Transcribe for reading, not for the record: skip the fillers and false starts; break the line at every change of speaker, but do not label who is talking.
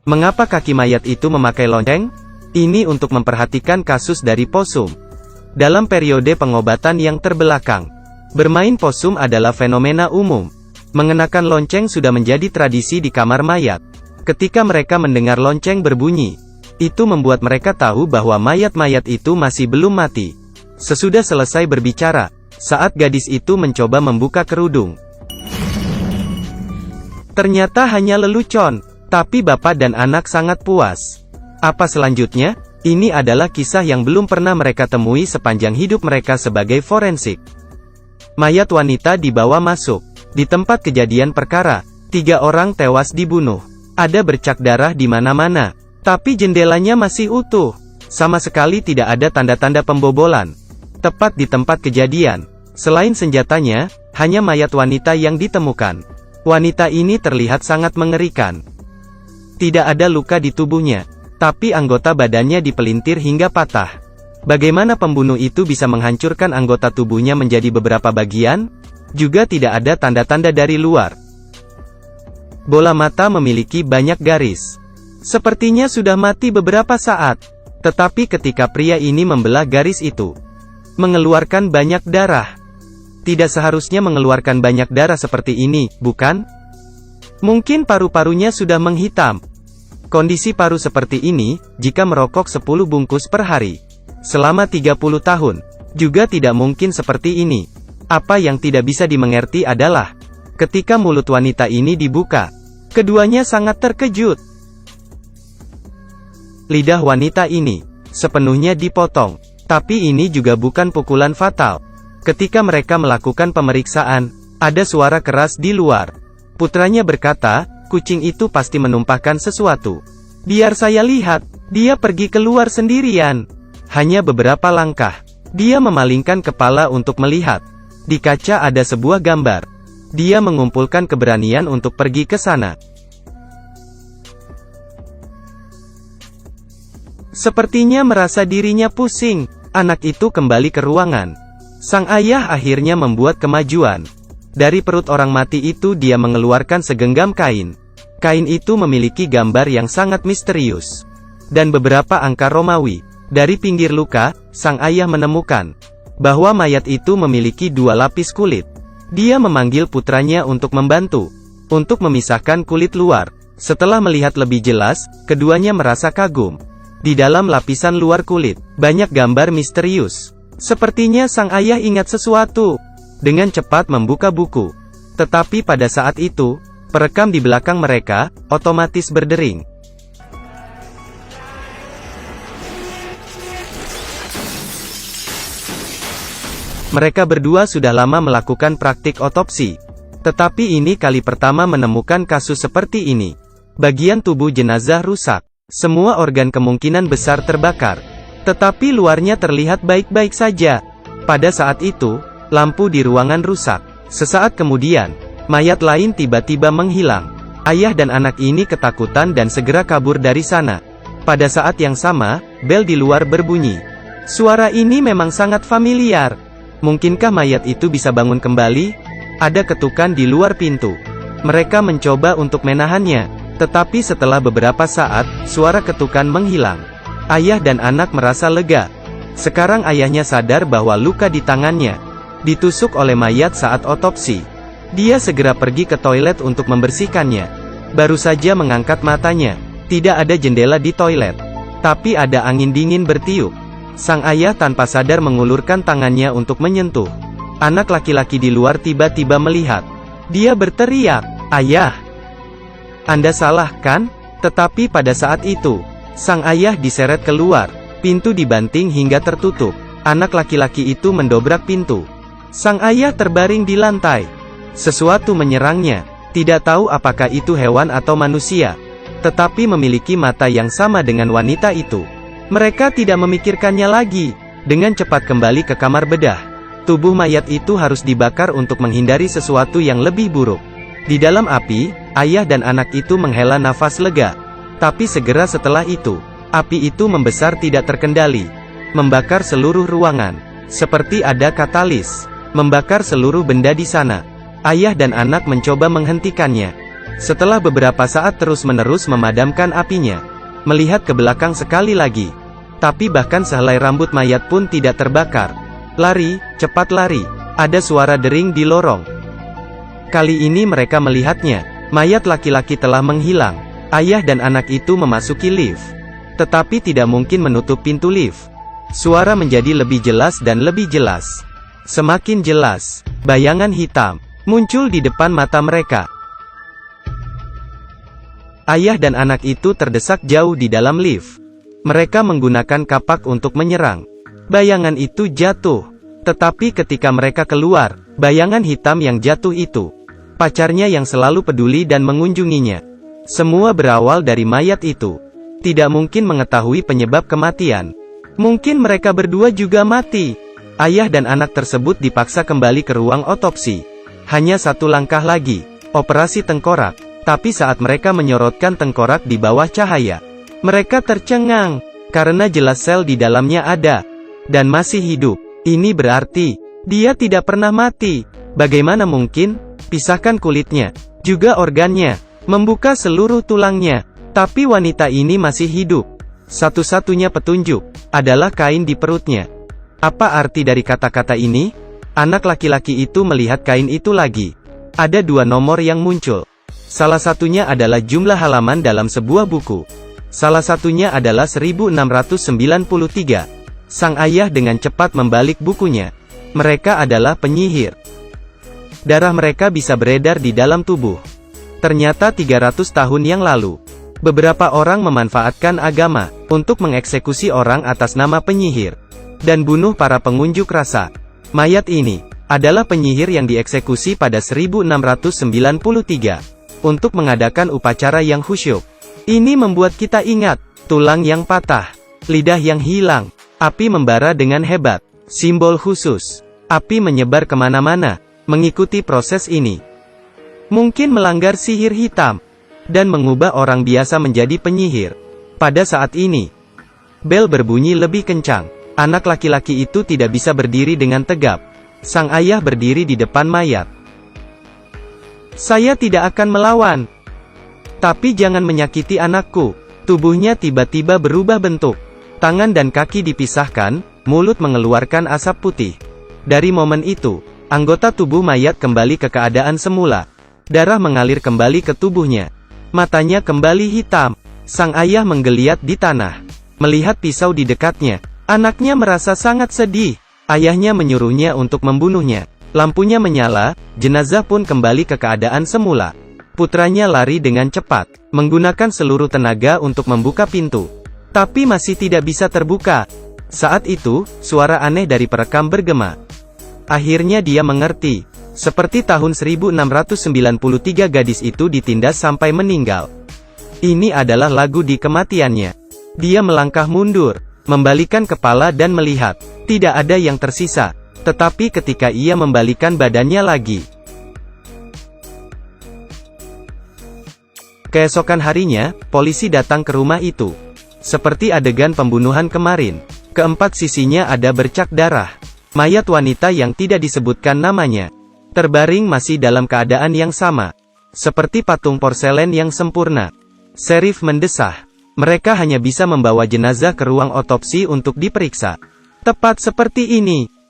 Mengapa kaki mayat itu memakai lonceng? Ini untuk memperhatikan kasus dari posum. Dalam periode pengobatan yang terbelakang, bermain posum adalah fenomena umum. Mengenakan lonceng sudah menjadi tradisi di kamar mayat. Ketika mereka mendengar lonceng berbunyi, itu membuat mereka tahu bahwa mayat-mayat itu masih belum mati. Sesudah selesai berbicara, saat gadis itu mencoba membuka kerudung, ternyata hanya lelucon. Tapi bapak dan anak sangat puas. Apa selanjutnya? Ini adalah kisah yang belum pernah mereka temui sepanjang hidup mereka sebagai forensik. Mayat wanita dibawa masuk. Di tempat kejadian perkara, 3 orang tewas dibunuh. Ada bercak darah di mana-mana. Tapi jendelanya masih utuh. Sama sekali tidak ada tanda-tanda pembobolan. Tepat di tempat kejadian, selain senjatanya, hanya mayat wanita yang ditemukan. Wanita ini terlihat sangat mengerikan. Tidak ada luka di tubuhnya, tapi anggota badannya dipelintir hingga patah. Bagaimana pembunuh itu bisa menghancurkan anggota tubuhnya menjadi beberapa bagian? Juga tidak ada tanda-tanda dari luar. Bola mata memiliki banyak garis. Sepertinya sudah mati beberapa saat. Tetapi ketika pria ini membelah garis itu, mengeluarkan banyak darah. Tidak seharusnya mengeluarkan banyak darah seperti ini, bukan? Mungkin paru-parunya sudah menghitam. Kondisi paru seperti ini, jika merokok 10 bungkus per hari, selama 30 tahun, juga tidak mungkin seperti ini. Apa yang tidak bisa dimengerti adalah, ketika mulut wanita ini dibuka, keduanya sangat terkejut. Lidah wanita ini, sepenuhnya dipotong. Tapi ini juga bukan pukulan fatal. Ketika mereka melakukan pemeriksaan, ada suara keras di luar. Putranya berkata, kucing itu pasti menumpahkan sesuatu. Biar saya lihat. Dia pergi keluar sendirian. Hanya beberapa langkah. Dia memalingkan kepala untuk melihat. Di kaca ada sebuah gambar. Dia mengumpulkan keberanian untuk pergi ke sana. Sepertinya merasa dirinya pusing. Anak itu kembali ke ruangan. Sang ayah akhirnya membuat kemajuan. Dari perut orang mati itu dia mengeluarkan segenggam kain. Kain itu memiliki gambar yang sangat misterius. Dan beberapa angka Romawi. Dari pinggir luka, sang ayah menemukan bahwa mayat itu memiliki 2 lapis kulit. Dia memanggil putranya untuk membantu, untuk memisahkan kulit luar. Setelah melihat lebih jelas, keduanya merasa kagum. Di dalam lapisan luar kulit, banyak gambar misterius. Sepertinya sang ayah ingat sesuatu. Dengan cepat membuka buku. Tetapi pada saat itu, perekam di belakang mereka, otomatis berdering. Mereka berdua sudah lama melakukan praktik otopsi. Tetapi ini kali pertama menemukan kasus seperti ini. Bagian tubuh jenazah rusak. Semua organ kemungkinan besar terbakar. Tetapi luarnya terlihat baik-baik saja. Pada saat itu, lampu di ruangan rusak. Sesaat kemudian, mayat lain tiba-tiba menghilang. Ayah dan anak ini ketakutan dan segera kabur dari sana. Pada saat yang sama, bel di luar berbunyi. Suara ini memang sangat familiar. Mungkinkah mayat itu bisa bangun kembali? Ada ketukan di luar pintu. Mereka mencoba untuk menahannya. Tetapi setelah beberapa saat, suara ketukan menghilang. Ayah dan anak merasa lega. Sekarang ayahnya sadar bahwa luka di tangannya ditusuk oleh mayat saat otopsi. Dia segera pergi ke toilet untuk membersihkannya. Baru saja mengangkat matanya. Tidak ada jendela di toilet. Tapi ada angin dingin bertiup. Sang ayah tanpa sadar mengulurkan tangannya untuk menyentuh. Anak laki-laki di luar tiba-tiba melihat. Dia berteriak, "Ayah! Anda salah, kan?" Tetapi pada saat itu, sang ayah diseret keluar. Pintu dibanting hingga tertutup. Anak laki-laki itu mendobrak pintu. Sang ayah terbaring di lantai. Sesuatu menyerangnya. Tidak tahu apakah itu hewan atau manusia. Tetapi memiliki mata yang sama dengan wanita itu. Mereka tidak memikirkannya lagi. Dengan cepat kembali ke kamar bedah. Tubuh mayat itu harus dibakar untuk menghindari sesuatu yang lebih buruk. Di dalam api, ayah dan anak itu menghela nafas lega. Tapi segera setelah itu, api itu membesar tidak terkendali. Membakar seluruh ruangan. Seperti ada katalis. Membakar seluruh benda di sana. Ayah dan anak mencoba menghentikannya. Setelah beberapa saat terus-menerus memadamkan apinya, melihat ke belakang sekali lagi. Tapi bahkan sehelai rambut mayat pun tidak terbakar. Lari, cepat lari. Ada suara dering di lorong. Kali ini mereka melihatnya. Mayat laki-laki telah menghilang. Ayah dan anak itu memasuki lift. Tetapi tidak mungkin menutup pintu lift. Suara menjadi lebih jelas dan lebih jelas. Semakin jelas. Bayangan hitam muncul di depan mata mereka. Ayah dan anak itu terdesak jauh di dalam lift. Mereka menggunakan kapak untuk menyerang. Bayangan itu jatuh. Tetapi ketika mereka keluar, bayangan hitam yang jatuh itu, pacarnya yang selalu peduli dan mengunjunginya. Semua berawal dari mayat itu. Tidak mungkin mengetahui penyebab kematian. Mungkin mereka berdua juga mati. Ayah dan anak tersebut dipaksa kembali ke ruang otopsi. Hanya satu langkah lagi, operasi tengkorak. Tapi saat mereka menyorotkan tengkorak di bawah cahaya, mereka tercengang, karena jelas sel di dalamnya ada, dan masih hidup. Ini berarti, dia tidak pernah mati. Bagaimana mungkin? Pisahkan kulitnya, juga organnya, membuka seluruh tulangnya. Tapi wanita ini masih hidup. Satu-satunya petunjuk, adalah kain di perutnya. Apa arti dari kata-kata ini? Anak laki-laki itu melihat kain itu lagi. Ada dua nomor yang muncul. Salah satunya adalah jumlah halaman dalam sebuah buku. Salah satunya adalah 1693. Sang ayah dengan cepat membalik bukunya. Mereka adalah penyihir. Darah mereka bisa beredar di dalam tubuh. Ternyata 300 tahun yang lalu, beberapa orang memanfaatkan agama untuk mengeksekusi orang atas nama penyihir dan bunuh para pengunjuk rasa. Mayat ini adalah penyihir yang dieksekusi pada 1693 untuk mengadakan upacara yang khusyuk. Ini membuat kita ingat tulang yang patah, lidah yang hilang, api membara dengan hebat, simbol khusus. Api menyebar kemana-mana, mengikuti proses ini. Mungkin melanggar sihir hitam, dan mengubah orang biasa menjadi penyihir. Pada saat ini, bel berbunyi lebih kencang. Anak laki-laki itu tidak bisa berdiri dengan tegap. Sang ayah berdiri di depan mayat. Saya tidak akan melawan. Tapi jangan menyakiti anakku. Tubuhnya tiba-tiba berubah bentuk. Tangan dan kaki dipisahkan, mulut mengeluarkan asap putih. Dari momen itu, anggota tubuh mayat kembali ke keadaan semula. Darah mengalir kembali ke tubuhnya. Matanya kembali hitam. Sang ayah menggeliat di tanah. Melihat pisau di dekatnya, anaknya merasa sangat sedih. Ayahnya menyuruhnya untuk membunuhnya. Lampunya menyala, jenazah pun kembali ke keadaan semula. Putranya lari dengan cepat, menggunakan seluruh tenaga untuk membuka pintu. Tapi masih tidak bisa terbuka. Saat itu, suara aneh dari perekam bergema. Akhirnya dia mengerti. Seperti tahun 1693 gadis itu ditindas sampai meninggal. Ini adalah lagu di kematiannya. Dia melangkah mundur, membalikan kepala dan melihat. Tidak ada yang tersisa. Tetapi ketika ia membalikan badannya lagi, keesokan harinya, polisi datang ke rumah itu. Seperti adegan pembunuhan kemarin. Keempat sisinya ada bercak darah. Mayat wanita yang tidak disebutkan namanya, terbaring masih dalam keadaan yang sama. Seperti patung porselen yang sempurna. Sheriff mendesah. Mereka hanya bisa membawa jenazah ke ruang otopsi untuk diperiksa. Tepat seperti ini.